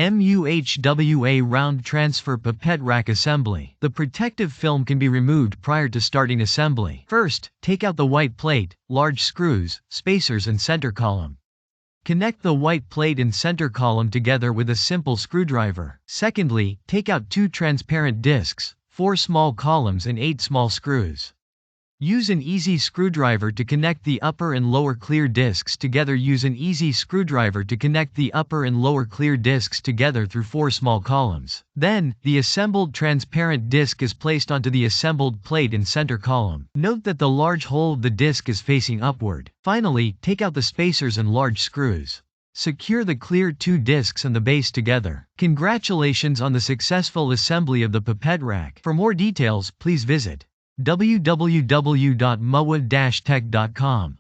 MUHWA Round Transfer Pipette Rack Assembly. The protective film can be removed prior to starting assembly. First, take out the white plate, large screws, spacers and center column. Connect the white plate and center column together with a simple screwdriver. Secondly, take out 2 transparent discs, 4 small columns and 8 small screws. Use an easy screwdriver to connect the upper and lower clear discs together. Use an easy screwdriver to connect the upper and lower clear discs together through 4 small columns. Then, the assembled transparent disc is placed onto the assembled plate and center column. Note that the large hole of the disc is facing upward. Finally, take out the spacers and large screws. Secure the clear 2 discs and the base together. Congratulations on the successful assembly of the pipette rack. For more details, please visit www.muhwa-tech.com.